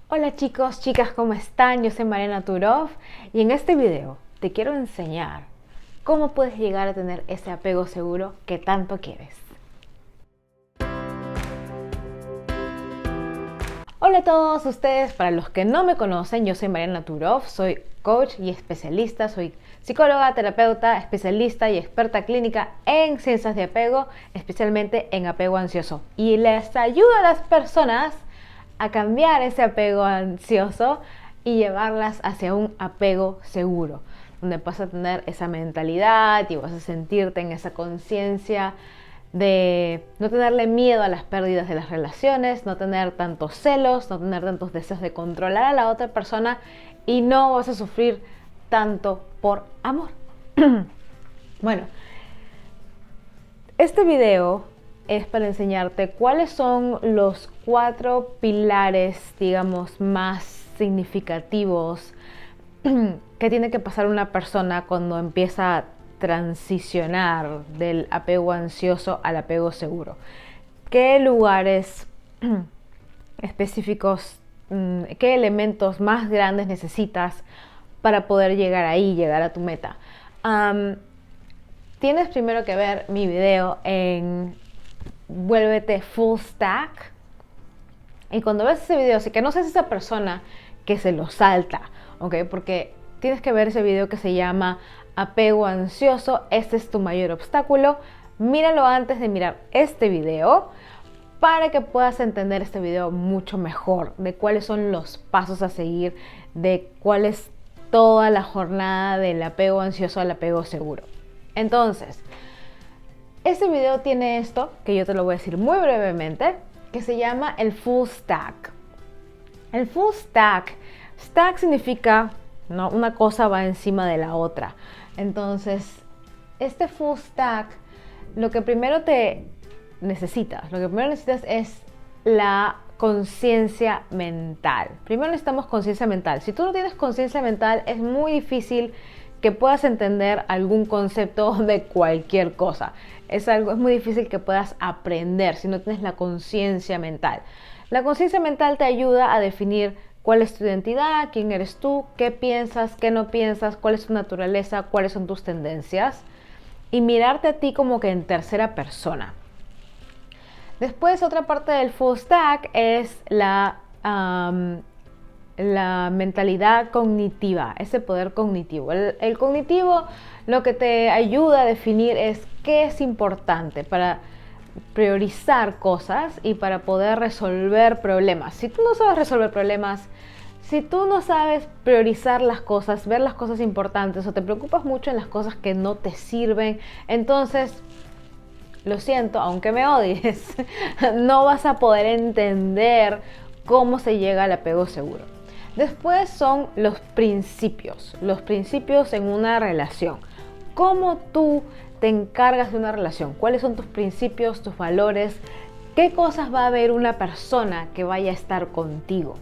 Hola chicos, chicas, ¿cómo están? Yo soy Mariana Turov y en este video te quiero enseñar cómo puedes llegar a tener ese apego seguro que tanto quieres. Hola a todos ustedes, para los que no me conocen, yo soy Mariana Turov, soy coach y especialista, soy psicóloga, terapeuta, especialista y experta clínica en ciencias de apego, especialmente en apego ansioso. Y les ayudo a las personas a cambiar ese apego ansioso y llevarlas hacia un apego seguro, donde vas a tener esa mentalidad y vas a sentirte en esa conciencia de no tenerle miedo a las pérdidas de las relaciones, no tener tantos celos, no tener tantos deseos de controlar a la otra persona y no vas a sufrir tanto por amor. Bueno, este video es para enseñarte cuáles son los 4 pilares, digamos, más significativos que tiene que pasar una persona cuando empieza a transicionar del apego ansioso al apego seguro. ¿Qué lugares específicos, qué elementos más grandes necesitas para poder llegar ahí, llegar a tu meta? Tienes primero que ver mi video en Vuélvete Full Stack. Y cuando ves ese video, si que no seas esa persona que se lo salta, ¿ok? Porque tienes que ver ese video que se llama Apego Ansioso, este es tu mayor obstáculo. Míralo antes de mirar este video para que puedas entender este video mucho mejor, de cuáles son los pasos a seguir, de cuál es toda la jornada del apego ansioso al apego seguro. Entonces, este video tiene esto, que yo te lo voy a decir muy brevemente, que se llama el Full Stack. El Full Stack, stack significa, ¿no?, una cosa va encima de la otra. Entonces, este Full Stack, lo que primero necesitas es la conciencia mental. Primero necesitamos conciencia mental. Si tú no tienes conciencia mental, es muy difícil que puedas entender algún concepto de cualquier cosa. Es muy difícil que puedas aprender si no tienes la conciencia mental. La conciencia mental te ayuda a definir cuál es tu identidad, quién eres tú, qué piensas, qué no piensas, cuál es tu naturaleza, cuáles son tus tendencias y mirarte a ti como que en tercera persona. Después, otra parte del Full Stack es la mentalidad cognitiva, ese poder cognitivo. El cognitivo lo que te ayuda a definir es qué es importante para priorizar cosas y para poder resolver problemas. Si tú no sabes resolver problemas, si tú no sabes priorizar las cosas, ver las cosas importantes o te preocupas mucho en las cosas que no te sirven, entonces, lo siento, aunque me odies, no vas a poder entender cómo se llega al apego seguro. Después son los principios en una relación. ¿Cómo tú te encargas de una relación? ¿Cuáles son tus principios, tus valores? ¿Qué cosas va a ver una persona que vaya a estar contigo?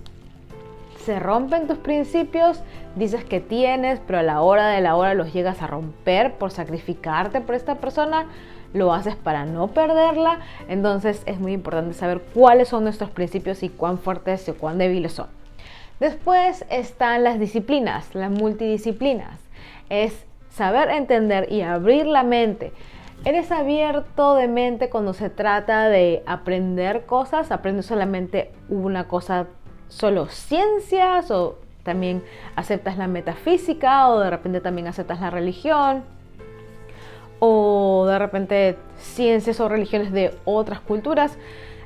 ¿Se rompen tus principios? Dices que tienes, pero a la hora de la hora los llegas a romper por sacrificarte por esta persona. Lo haces para no perderla. Entonces es muy importante saber cuáles son nuestros principios y cuán fuertes o cuán débiles son. Después están las disciplinas, las multidisciplinas. Es saber entender y abrir la mente. ¿Eres abierto de mente cuando se trata de aprender cosas? ¿Aprendes solamente una cosa, solo ciencias? ¿O también aceptas la metafísica? ¿O de repente también aceptas la religión? ¿O de repente ciencias o religiones de otras culturas?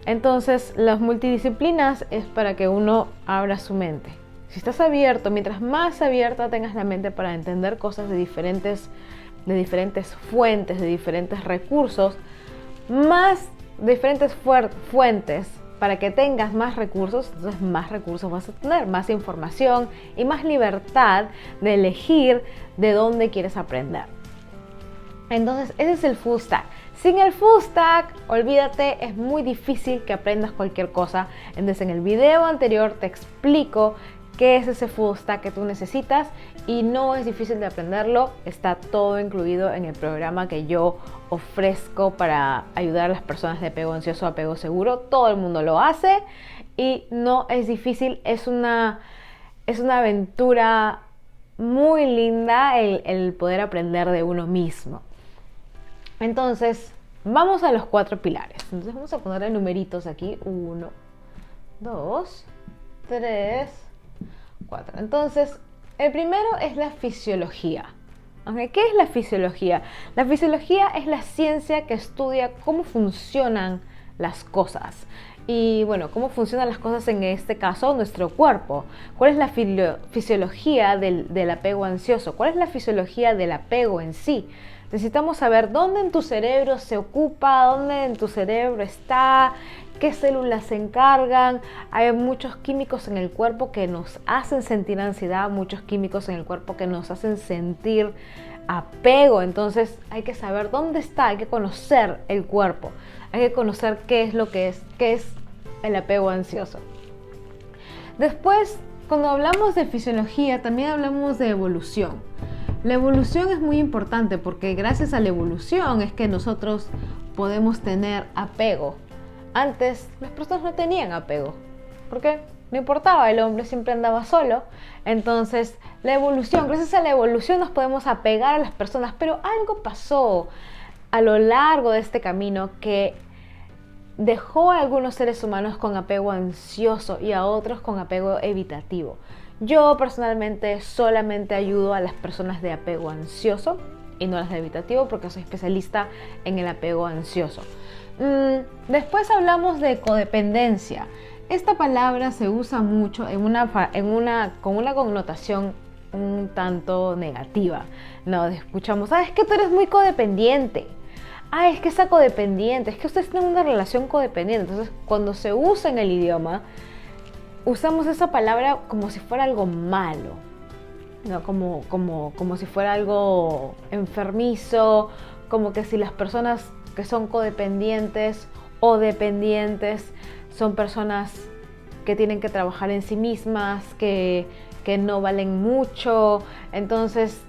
Entonces, las multidisciplinas es para que uno abra su mente. Si estás abierto, mientras más abierta tengas la mente para entender cosas de diferentes fuentes, de diferentes recursos, más diferentes fuentes para que tengas más recursos, entonces más recursos vas a tener, más información y más libertad de elegir de dónde quieres aprender. Entonces, ese es el Full Stack. Sin el Full Stack, olvídate, es muy difícil que aprendas cualquier cosa. Entonces, en el video anterior te explico qué es ese Full Stack que tú necesitas y no es difícil de aprenderlo. Está todo incluido en el programa que yo ofrezco para ayudar a las personas de apego ansioso a apego seguro. Todo el mundo lo hace y no es difícil, es una aventura muy linda el poder aprender de uno mismo. Entonces, vamos a los 4 pilares. Entonces vamos a ponerle numeritos aquí. 1, 2, 3, 4. Entonces, el primero es la fisiología. ¿Okay? ¿Qué es la fisiología? La fisiología es la ciencia que estudia cómo funcionan las cosas. Y bueno, cómo funcionan las cosas en este caso, nuestro cuerpo. ¿Cuál es la fisiología del apego ansioso? ¿Cuál es la fisiología del apego en sí? Necesitamos saber dónde en tu cerebro se ocupa, dónde en tu cerebro está, qué células se encargan. Hay muchos químicos en el cuerpo que nos hacen sentir ansiedad, muchos químicos en el cuerpo que nos hacen sentir apego. Entonces hay que saber dónde está, hay que conocer el cuerpo, hay que conocer qué es el apego ansioso. Después, cuando hablamos de fisiología, también hablamos de evolución. La evolución es muy importante porque gracias a la evolución es que nosotros podemos tener apego. Antes las personas no tenían apego. ¿Por qué? No importaba, el hombre siempre andaba solo. Entonces, la evolución, gracias a la evolución nos podemos apegar a las personas. Pero algo pasó a lo largo de este camino que dejó a algunos seres humanos con apego ansioso y a otros con apego evitativo. Yo personalmente solamente ayudo a las personas de apego ansioso y no a las de evitativo porque soy especialista en el apego ansioso. Después hablamos de codependencia. Esta palabra se usa mucho con una connotación un tanto negativa. Nos escuchamos, es que tú eres muy codependiente. Es que está codependiente, es que ustedes tienen una relación codependiente. Entonces, cuando se usa en el idioma, usamos esa palabra como si fuera algo malo, ¿no? Como si fuera algo enfermizo, como que si las personas que son codependientes o dependientes son personas que tienen que trabajar en sí mismas, que no valen mucho. Entonces,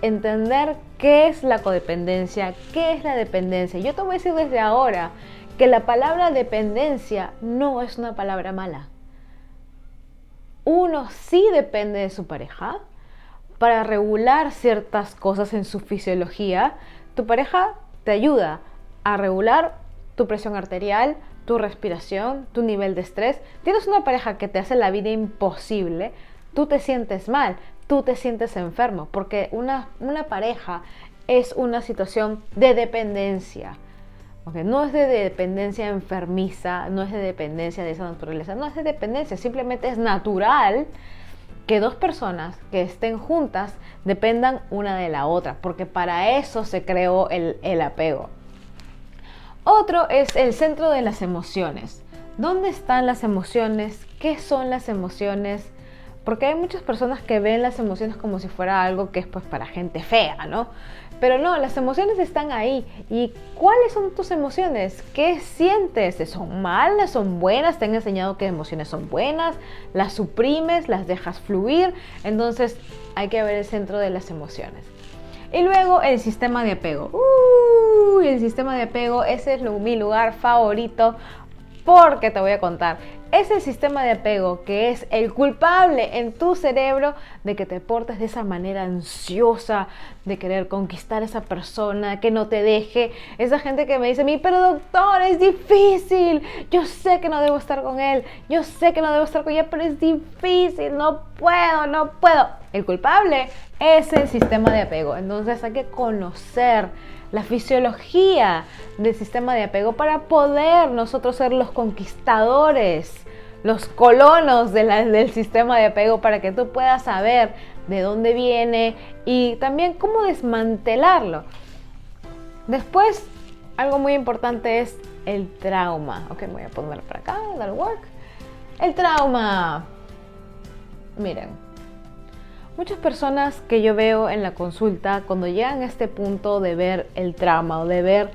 entender qué es la codependencia, qué es la dependencia. Yo te voy a decir desde ahora que la palabra dependencia no es una palabra mala. Uno sí depende de su pareja para regular ciertas cosas en su fisiología. Tu pareja te ayuda a regular tu presión arterial, tu respiración, tu nivel de estrés. Tienes una pareja que te hace la vida imposible, tú te sientes mal, tú te sientes enfermo, porque una pareja es una situación de dependencia. Okay, no es de dependencia enfermiza, no es de dependencia de esa naturaleza, no es de dependencia, simplemente es natural que dos personas que estén juntas dependan una de la otra, porque para eso se creó el apego. Otro es el centro de las emociones. ¿Dónde están las emociones? ¿Qué son las emociones? Porque hay muchas personas que ven las emociones como si fuera algo que es pues para gente fea, ¿no? Pero no, las emociones están ahí. ¿Y cuáles son tus emociones? ¿Qué sientes? ¿Son malas? ¿Son buenas? ¿Te han enseñado que emociones son buenas? ¿Las suprimes? ¿Las dejas fluir? Entonces hay que ver el centro de las emociones. Y luego el sistema de apego. El sistema de apego, ese es mi lugar favorito porque te voy a contar. Es el sistema de apego que es el culpable en tu cerebro de que te portes de esa manera ansiosa, de querer conquistar a esa persona, que no te deje. Esa gente que me dice a mí, pero doctor, es difícil. Yo sé que no debo estar con él, yo sé que no debo estar con ella, pero es difícil, no puedo. El culpable es el sistema de apego. Entonces hay que conocer la fisiología del sistema de apego para poder nosotros ser los conquistadores, los colonos del sistema de apego, para que tú puedas saber de dónde viene y también cómo desmantelarlo. Después, algo muy importante es el trauma. Ok, voy a poner para acá, dar work. El trauma. Miren, muchas personas que yo veo en la consulta, cuando llegan a este punto de ver el trauma o de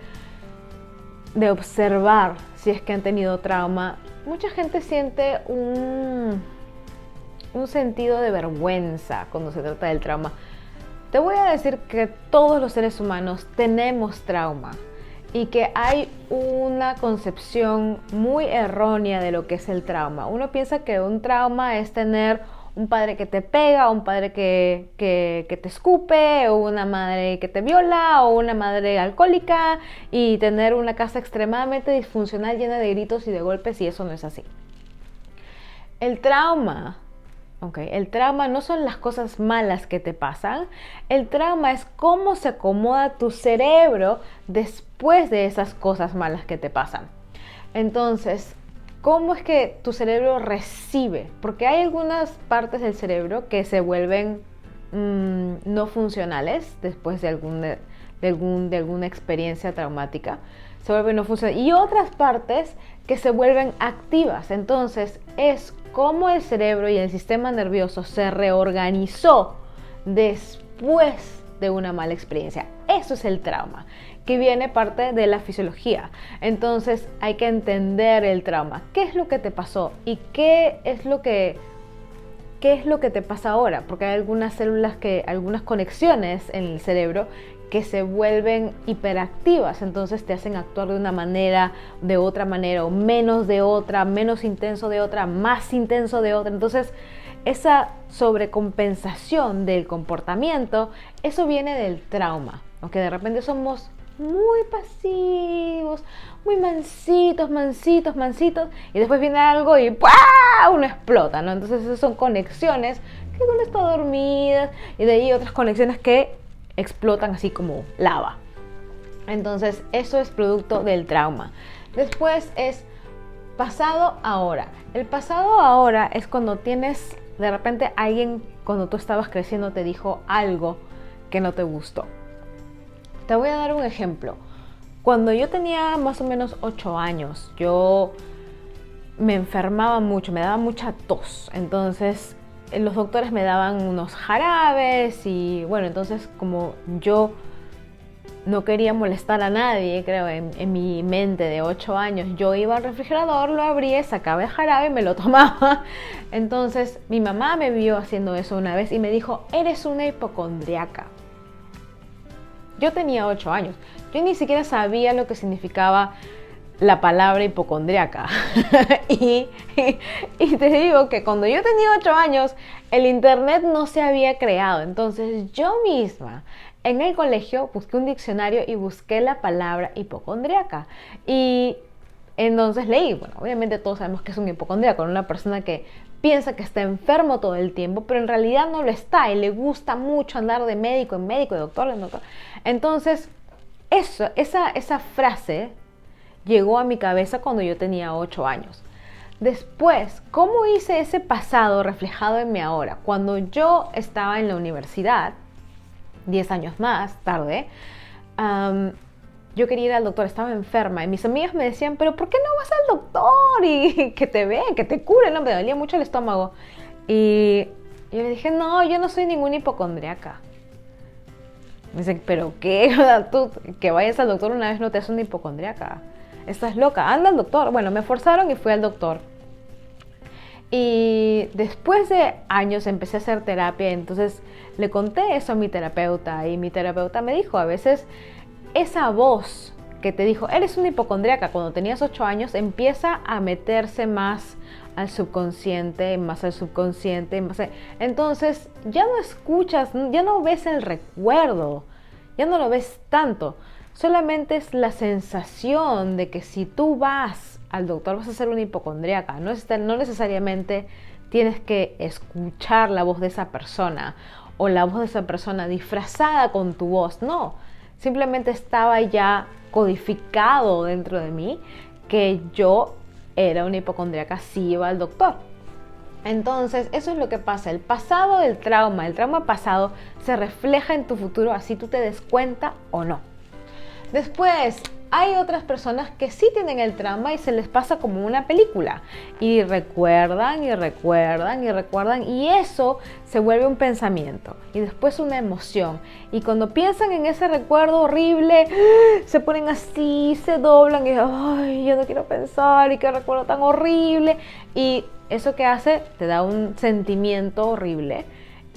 observar si es que han tenido trauma, mucha gente siente un sentido de vergüenza cuando se trata del trauma. Te voy a decir que todos los seres humanos tenemos trauma y que hay una concepción muy errónea de lo que es el trauma. Uno piensa que un trauma es tener un padre que te pega, un padre que te escupe, o una madre que te viola, o una madre alcohólica, y tener una casa extremadamente disfuncional llena de gritos y de golpes, y eso no es así. El trauma, el trauma no son las cosas malas que te pasan, el trauma es cómo se acomoda tu cerebro después de esas cosas malas que te pasan. Entonces, ¿cómo es que tu cerebro recibe? Porque hay algunas partes del cerebro que se vuelven no funcionales después de alguna experiencia traumática. Se vuelven no funcionales. Y otras partes que se vuelven activas. Entonces, es como el cerebro y el sistema nervioso se reorganizó después de una mala experiencia. Eso es el trauma, que viene parte de la fisiología. Entonces hay que entender el trauma. ¿Qué es lo que te pasó? ¿Y qué es lo que te pasa ahora? Porque hay algunas células algunas conexiones en el cerebro que se vuelven hiperactivas, entonces te hacen actuar de una manera, de otra manera, o menos de otra, menos intenso de otra, más intenso de otra. Entonces, esa sobrecompensación del comportamiento, eso viene del trauma, aunque de repente somos muy pasivos, muy mansitos, y después viene algo y ¡pua! Uno explota, ¿no? Entonces esas son conexiones que uno está dormida, y de ahí otras conexiones que explotan así como lava. Entonces eso es producto del trauma. Después es pasado ahora. El pasado ahora es cuando tienes de repente alguien, cuando tú estabas creciendo, te dijo algo que no te gustó. Te voy a dar un ejemplo. Cuando yo tenía más o menos 8 años, yo me enfermaba mucho, me daba mucha tos. Entonces los doctores me daban unos jarabes y bueno, entonces como yo no quería molestar a nadie, creo, en mi mente de 8 años, yo iba al refrigerador, lo abría, sacaba el jarabe y me lo tomaba. Entonces mi mamá me vio haciendo eso una vez y me dijo, eres una hipocondriaca. Yo tenía 8 años, yo ni siquiera sabía lo que significaba la palabra hipocondriaca. y te digo que cuando yo tenía 8 años, el internet no se había creado. Entonces yo misma en el colegio busqué un diccionario y busqué la palabra hipocondriaca. Y entonces leí, bueno, obviamente todos sabemos que es un hipocondriaco, una persona que piensa que está enfermo todo el tiempo, pero en realidad no lo está y le gusta mucho andar de médico en médico, de doctor en doctor. Entonces, esa frase llegó a mi cabeza cuando yo tenía 8 años. Después, ¿cómo hice ese pasado reflejado en mi ahora? Cuando yo estaba en la universidad, 10 años más tarde, yo quería ir al doctor, estaba enferma y mis amigas me decían, pero ¿por qué no vas al doctor? Y que te vean, que te curen, no, me dolía mucho el estómago. Y yo le dije, no, yo no soy ninguna hipocondriaca. Me dicen, ¿pero qué? Tú que vayas al doctor una vez no te haces una hipocondriaca. Estás loca, anda al doctor. Bueno, me forzaron y fui al doctor. Y después de años empecé a hacer terapia, entonces le conté eso a mi terapeuta y mi terapeuta me dijo, a veces esa voz que te dijo, eres una hipocondriaca cuando tenías 8 años, empieza a meterse más al subconsciente, más al subconsciente, más. Entonces ya no escuchas, ya no ves el recuerdo, ya no lo ves tanto. Solamente es la sensación de que si tú vas al doctor vas a ser una hipocondriaca. No necesariamente tienes que escuchar la voz de esa persona o la voz de esa persona disfrazada con tu voz. No, simplemente estaba ya codificado dentro de mí que yo era una hipocondriaca si iba al doctor. Entonces, eso es lo que pasa. El pasado del trauma, el trauma pasado se refleja en tu futuro, así tú te des cuenta o no. Después, hay otras personas que sí tienen el trauma y se les pasa como una película. Y recuerdan y recuerdan y recuerdan y eso se vuelve un pensamiento y después una emoción. Y cuando piensan en ese recuerdo horrible, se ponen así, se doblan y ay, yo no quiero pensar y qué recuerdo tan horrible. Y eso que hace te da un sentimiento horrible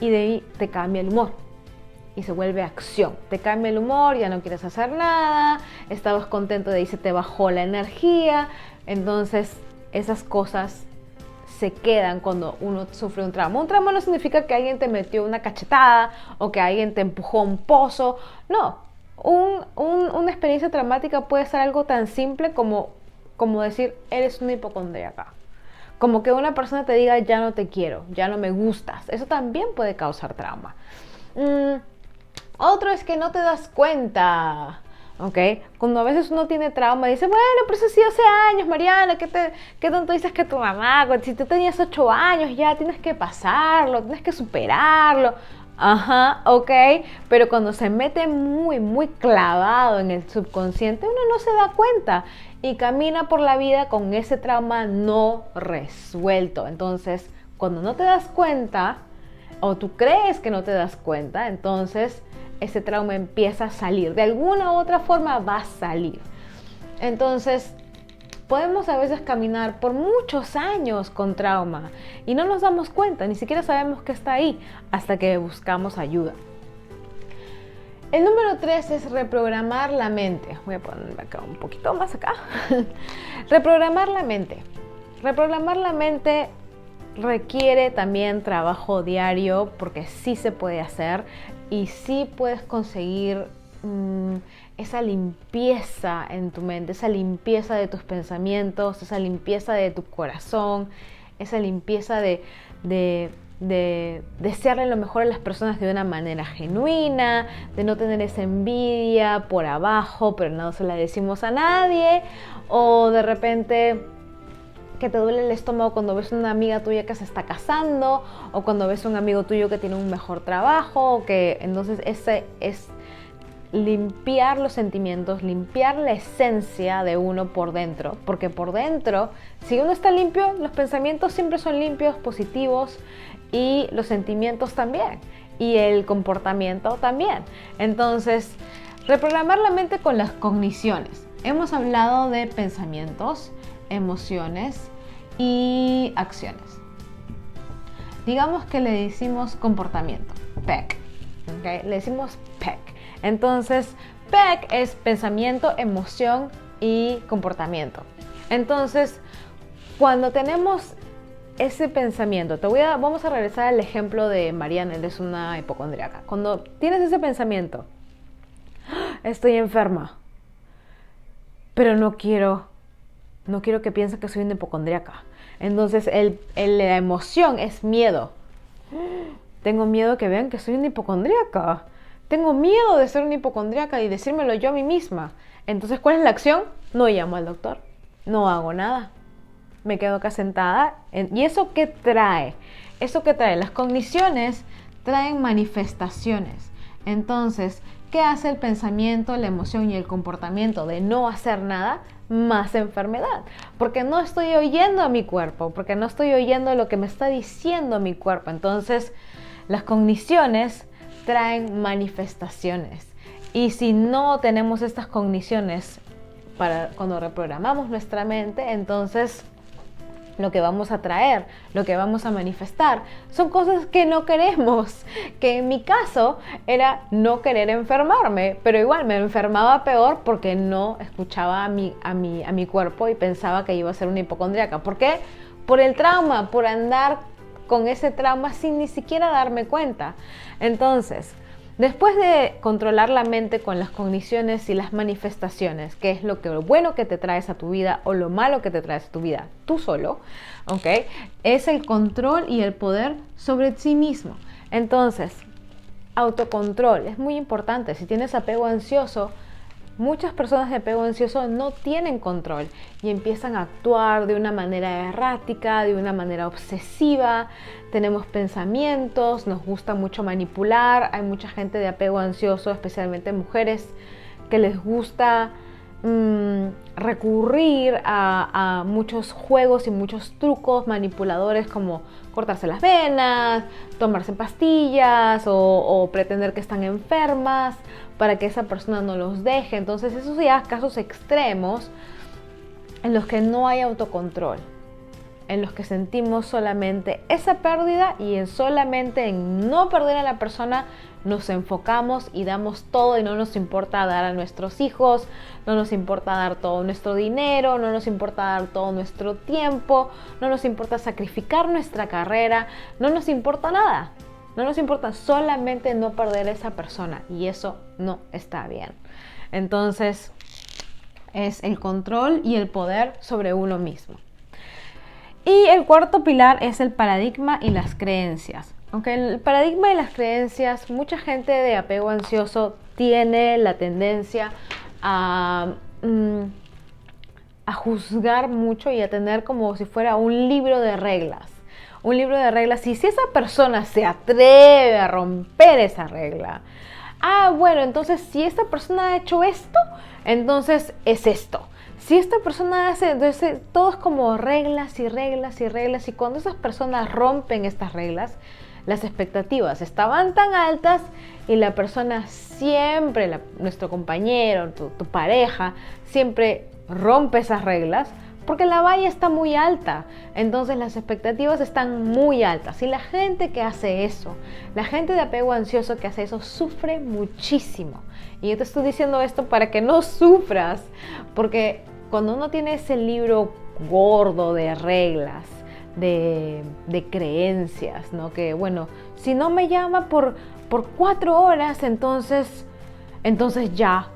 y de ahí te cambia el humor. y se vuelve acción. Te cambia el humor, ya no quieres hacer nada, estabas contento de ahí, se te bajó la energía. Entonces esas cosas se quedan cuando uno sufre un trauma. Un trauma no significa que alguien te metió una cachetada o que alguien te empujó a un pozo. No, una experiencia traumática puede ser algo tan simple como decir, eres una hipocondríaca. Como que una persona te diga, ya no te quiero, ya no me gustas. Eso también puede causar trauma. Otro es que no te das cuenta. ¿Ok? Cuando a veces uno tiene trauma, dice, bueno, pero eso sí hace años, Mariana, ¿qué tanto dices que tu mamá, si tú tenías 8 años ya tienes que pasarlo, tienes que superarlo? Ajá, ok, pero cuando se mete muy, muy clavado en el subconsciente, uno no se da cuenta y camina por la vida con ese trauma no resuelto. Entonces, cuando no te das cuenta, o tú crees que no te das cuenta, entonces ese trauma empieza a salir. De alguna u otra forma va a salir. Entonces, podemos a veces caminar por muchos años con trauma y no nos damos cuenta, ni siquiera sabemos que está ahí hasta que buscamos ayuda. El número 3 es reprogramar la mente. Voy a ponerme acá un poquito más acá. Reprogramar la mente. Reprogramar la mente requiere también trabajo diario porque sí se puede hacer y sí puedes conseguir esa limpieza en tu mente, esa limpieza de tus pensamientos, esa limpieza de tu corazón, esa limpieza de desearle lo mejor a las personas de una manera genuina, de no tener esa envidia por abajo, pero no se la decimos a nadie, o de repente que te duele el estómago cuando ves una amiga tuya que se está casando, o cuando ves un amigo tuyo que tiene un mejor trabajo, o que entonces ese es limpiar los sentimientos, limpiar la esencia de uno por dentro, porque por dentro, si uno está limpio, los pensamientos siempre son limpios, positivos, y los sentimientos también, y el comportamiento también. Entonces, reprogramar la mente con las cogniciones. Hemos hablado de pensamientos, emociones y acciones. Digamos que le decimos comportamiento, PEC, ¿okay? Le decimos PEC. Entonces, PEC es pensamiento, emoción y comportamiento. Entonces, cuando tenemos ese pensamiento, vamos a regresar al ejemplo de Mariana, él es una hipocondríaca. Cuando tienes ese pensamiento, estoy enferma, pero no quiero que piense que soy una hipocondríaca. Entonces, la emoción es miedo. Tengo miedo que vean que soy una hipocondríaca. Tengo miedo de ser una hipocondríaca y decírmelo yo a mí misma. Entonces, ¿cuál es la acción? No llamo al doctor. No hago nada. Me quedo acá sentada. ¿Y eso qué trae? Eso que trae, las cogniciones traen manifestaciones. Entonces, ¿qué hace el pensamiento, la emoción y el comportamiento de no hacer nada? Más enfermedad, porque no estoy oyendo a mi cuerpo, porque no estoy oyendo lo que me está diciendo mi cuerpo. Entonces, las cogniciones traen manifestaciones, y si no tenemos estas cogniciones cuando reprogramamos nuestra mente, entonces lo que vamos a traer, lo que vamos a manifestar, son cosas que no queremos, que en mi caso era no querer enfermarme, pero igual me enfermaba peor porque no escuchaba a mi cuerpo y pensaba que iba a ser una hipocondríaca. ¿Por qué? Por el trauma, por andar con ese trauma sin ni siquiera darme cuenta. Entonces, después de controlar la mente con las cogniciones y las manifestaciones, que es lo bueno que te traes a tu vida o lo malo que te traes a tu vida, tú solo, ¿ok? Es el control y el poder sobre sí mismo. Entonces, autocontrol es muy importante. Si tienes apego ansioso, muchas personas de apego ansioso no tienen control y empiezan a actuar de una manera errática, de una manera obsesiva. Tenemos pensamientos, nos gusta mucho manipular. Hay mucha gente de apego ansioso, especialmente mujeres, que les gusta recurrir a muchos juegos y muchos trucos manipuladores, como cortarse las venas, tomarse pastillas o pretender que están enfermas para que esa persona no los deje. Entonces, esos ya casos extremos en los que no hay autocontrol, en los que sentimos solamente esa pérdida y solamente en no perder a la persona nos enfocamos y damos todo y no nos importa dar a nuestros hijos, no nos importa dar todo nuestro dinero, no nos importa dar todo nuestro tiempo, no nos importa sacrificar nuestra carrera, no nos importa nada. No nos importa, solamente no perder a esa persona, y eso no está bien. Entonces, es el control y el poder sobre uno mismo. Y el cuarto pilar es el paradigma y las creencias. Aunque el paradigma y las creencias, mucha gente de apego ansioso tiene la tendencia a juzgar mucho y a tener como si fuera un libro de reglas. Un libro de reglas, y si esa persona se atreve a romper esa regla, bueno, entonces si esta persona ha hecho esto, entonces es esto. Si esta persona hace, entonces todo es como reglas y reglas y reglas, y cuando esas personas rompen estas reglas, las expectativas estaban tan altas y la persona siempre, nuestro compañero, tu pareja, siempre rompe esas reglas, porque la valla está muy alta, entonces las expectativas están muy altas. Y la gente que hace eso, la gente de apego ansioso que hace eso, sufre muchísimo. Y yo te estoy diciendo esto para que no sufras, porque cuando uno tiene ese libro gordo de reglas, de creencias, ¿no? Que bueno, si no me llama por 4 horas, entonces ya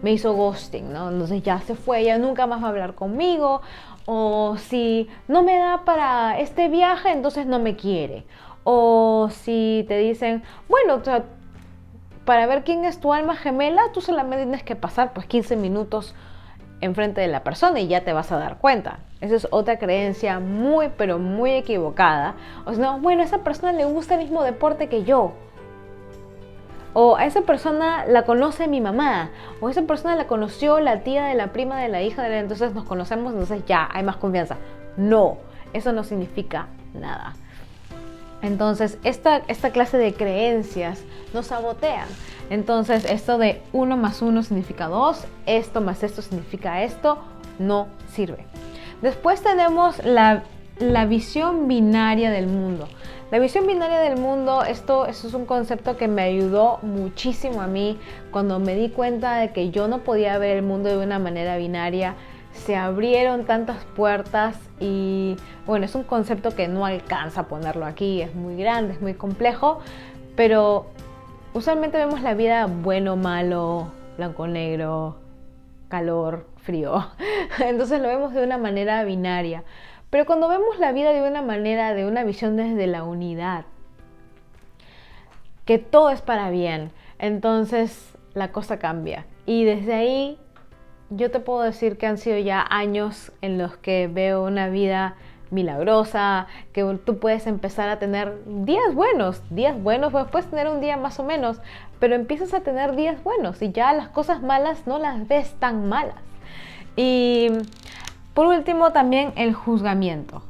me hizo ghosting, ¿no? Entonces ya se fue, ya nunca más va a hablar conmigo. O si no me da para este viaje, entonces no me quiere. O si te dicen, bueno, o sea, para ver quién es tu alma gemela, tú solamente tienes que pasar pues 15 minutos enfrente de la persona y ya te vas a dar cuenta. Esa es otra creencia muy, pero muy equivocada. O sea, no, bueno, a esa persona le gusta el mismo deporte que yo. O a esa persona la conoce mi mamá, o a esa persona la conoció la tía de la prima de la hija de la, entonces nos conocemos, entonces ya hay más confianza. No, eso no significa nada. Entonces esta clase de creencias nos sabotean. Entonces esto de 1 más 1 significa 2, esto más esto significa esto, no sirve. Después tenemos la visión binaria del mundo. La visión binaria del mundo, eso es un concepto que me ayudó muchísimo a mí cuando me di cuenta de que yo no podía ver el mundo de una manera binaria. Se abrieron tantas puertas y bueno, es un concepto que no alcanza a ponerlo aquí, es muy grande, es muy complejo, pero usualmente vemos la vida bueno, malo, blanco, negro, calor, frío. Entonces lo vemos de una manera binaria. Pero cuando vemos la vida de una manera, de una visión desde la unidad, que todo es para bien, entonces la cosa cambia. Y desde ahí yo te puedo decir que han sido ya años en los que veo una vida milagrosa, que tú puedes empezar a tener días buenos, pues puedes tener un día más o menos, pero empiezas a tener días buenos y ya las cosas malas no las ves tan malas. Y por último, también el juzgamiento.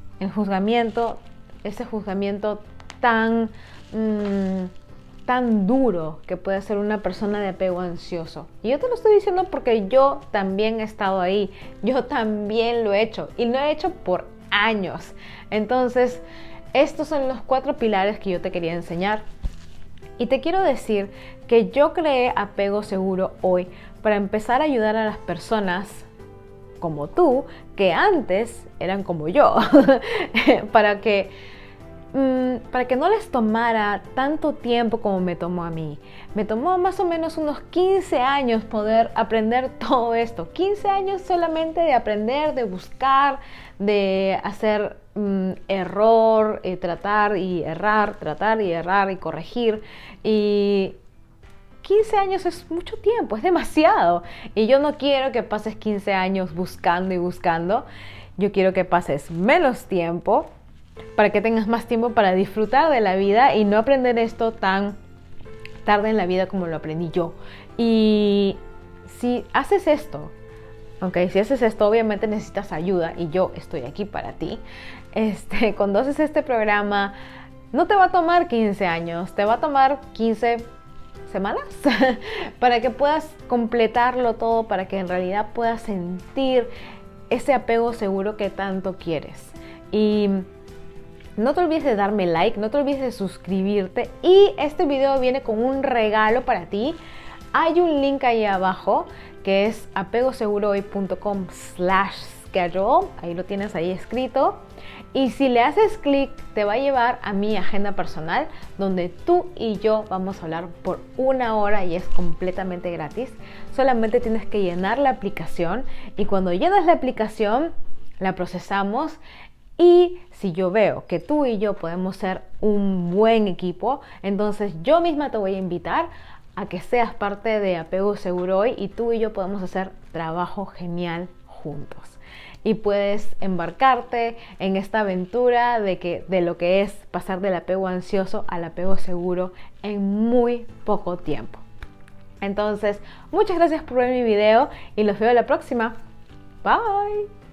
Ese juzgamiento tan duro que puede ser una persona de apego ansioso. Y yo te lo estoy diciendo porque yo también he estado ahí. Yo también lo he hecho. Y lo he hecho por años. Entonces, estos son los 4 pilares que yo te quería enseñar. Y te quiero decir que yo creé Apego Seguro hoy para empezar a ayudar a las personas como tú, que antes eran como yo, para que no les tomara tanto tiempo como me tomó a mí. Me tomó más o menos unos 15 años poder aprender todo esto. 15 años solamente de aprender, de buscar, de hacer error, tratar y errar y corregir. Y 15 años es mucho tiempo, es demasiado. Y yo no quiero que pases 15 años buscando y buscando. Yo quiero que pases menos tiempo para que tengas más tiempo para disfrutar de la vida y no aprender esto tan tarde en la vida como lo aprendí yo. Y si haces esto, obviamente necesitas ayuda y yo estoy aquí para ti. Cuando haces este programa, no te va a tomar 15 años, te va a tomar 15 semanas para que puedas completarlo todo, para que en realidad puedas sentir ese apego seguro que tanto quieres. Y no te olvides de darme like, no te olvides de suscribirte y este video viene con un regalo para ti. Hay un link ahí abajo que es apegosegurohoy.com/schedule, ahí lo tienes ahí escrito. Y si le haces clic, te va a llevar a mi agenda personal, donde tú y yo vamos a hablar por 1 hora y es completamente gratis. Solamente tienes que llenar la aplicación y cuando llenas la aplicación, la procesamos. Y si yo veo que tú y yo podemos ser un buen equipo, entonces yo misma te voy a invitar a que seas parte de Apego Seguro Hoy y tú y yo podemos hacer trabajo genial juntos. Y puedes embarcarte en esta aventura de lo que es pasar del apego ansioso al apego seguro en muy poco tiempo. Entonces, muchas gracias por ver mi video y los veo la próxima. Bye.